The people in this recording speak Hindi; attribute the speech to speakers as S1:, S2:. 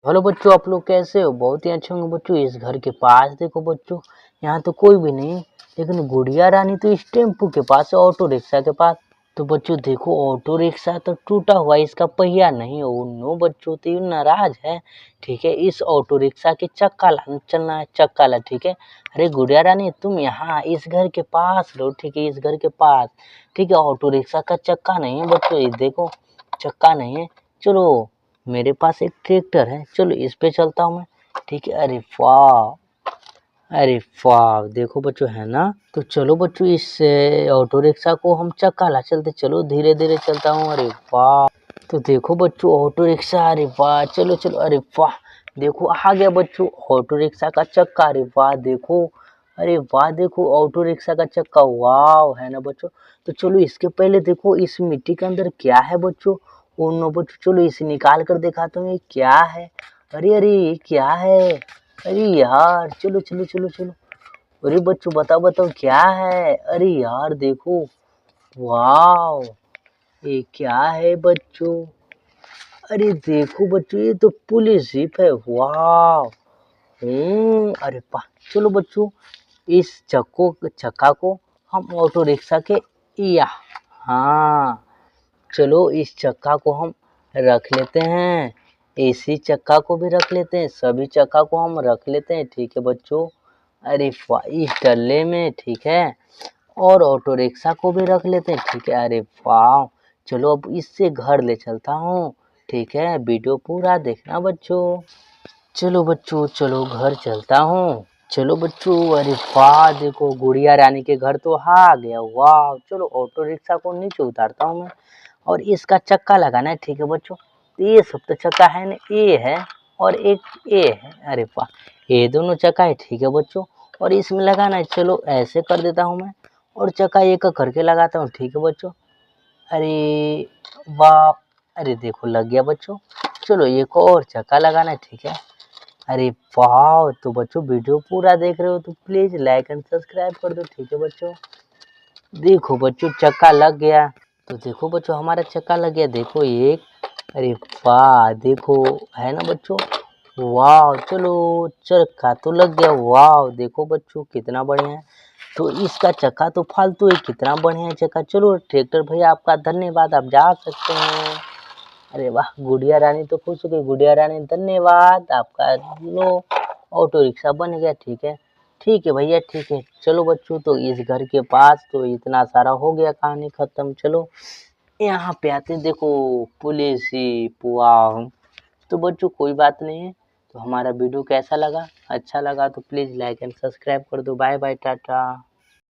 S1: हेलो बच्चों, आप लोग कैसे हो? बहुत ही अच्छे होंगे बच्चों। इस घर के पास देखो बच्चों, यहाँ तो कोई भी नहीं, लेकिन गुड़िया रानी तो इस टेम्पू के पास है, ऑटो रिक्शा के पास। तो बच्चों देखो, ऑटो रिक्शा तो टूटा हुआ है, इसका पहिया नहीं हो। नो बच्चों, तो ये नाराज है। ठीक है, इस ऑटो रिक्शा के चक्का ला चलना है, चक्का ला। ठीक है, अरे गुड़िया रानी, तुम यहाँ इस घर के पास रहो। ठीक है, इस घर के पास। ठीक है, ऑटो रिक्शा का चक्का नहीं है बच्चों, ये देखो, चक्का नहीं है। चलो, मेरे पास एक ट्रैक्टर है, चलो इस पे चलता हूँ मैं। ठीक है, अरे वाह, अरे वाह, देखो बच्चों, है ना? तो चलो बच्चों, इस ऑटो रिक्शा को हम चक्का ला चलते। चलो धीरे धीरे चलता हूँ। अरे वाह, तो देखो बच्चों, ऑटो रिक्शा, अरे वाह, चलो चलो, अरे वाह, देखो आ गया बच्चों ऑटो रिक्शा का चक्का। अरे वाह देखो, अरे वाह देखो, ऑटो रिक्शा का चक्का, वाह, है ना बच्चों? तो चलो, इसके पहले देखो इस मिट्टी के अंदर क्या है बच्चों। ओ नो बच्चों, चलो इसे निकाल कर दिखाता हूँ, ये क्या है? अरे अरे, ये क्या है? अरे यार, चलो चलो चलो चलो, अरे बच्चों, बताओ बताओ क्या है? अरे यार देखो, वाह, ये क्या है बच्चों? अरे देखो बच्चों, ये तो पुलिस जीप है, वाह। अरे वाह, चलो बच्चों, इस चक्का को हम ऑटो रिक्शा के, या, हाँ, चलो इस चक्का को हम रख लेते हैं। इसी चक्का को भी रख लेते हैं, सभी चक्का को हम रख लेते हैं। ठीक है बच्चों, अरे वाह, इस डल्ले में। ठीक है, और ऑटो रिक्शा को भी रख लेते हैं। ठीक है, अरे वाह, चलो अब इससे घर ले चलता हूँ। ठीक है, वीडियो पूरा देखना बच्चों। चलो बच्चों, चलो घर चलता हूँ। चलो बच्चों, अरे वाह देखो, गुड़िया रानी के घर तो आ गया, वाह। चलो ऑटो रिक्शा को नीचे उतारता हूँ मैं, और इसका चक्का लगाना है। ठीक है बच्चों, तो ये सब तो चक्का है ना, ये है और एक ये है। अरे वाह, ये दोनों चक्का है। ठीक है बच्चों, और इसमें लगाना है। चलो ऐसे कर देता हूँ मैं, और चक्का एक करके लगाता हूँ। ठीक है बच्चों, अरे वाह, अरे देखो लग गया बच्चों। चलो एक और चक्का लगाना है। ठीक है, अरे वाह, तो बच्चों वीडियो पूरा देख रहे हो तो प्लीज लाइक एंड सब्सक्राइब कर दो। ठीक है बच्चों, देखो बच्चों, चक्का लग गया। तो देखो बच्चों, हमारा चक्का लग गया, देखो एक, अरे वाह देखो, है ना बच्चों? वाह, चलो चक्का तो लग गया, वाह देखो बच्चों, कितना बढ़िया है। तो इसका चक्का तो फालतू है, कितना बढ़िया है चक्का। चलो ट्रैक्टर भैया, आपका धन्यवाद, आप जा सकते हैं। अरे वाह, गुड़िया रानी तो खुश हो गई। गुड़िया रानी, धन्यवाद आपका, लो ऑटो रिक्शा बन गया। ठीक है भैया, ठीक है। चलो बच्चों, तो इस घर के पास तो इतना सारा हो गया, कहानी खत्म। चलो यहाँ पे आते हैं, देखो पुलिस ही पुआ। तो बच्चों कोई बात नहीं है। तो हमारा वीडियो कैसा लगा? अच्छा लगा तो प्लीज़ लाइक एंड सब्सक्राइब कर दो। Bye bye, Tata.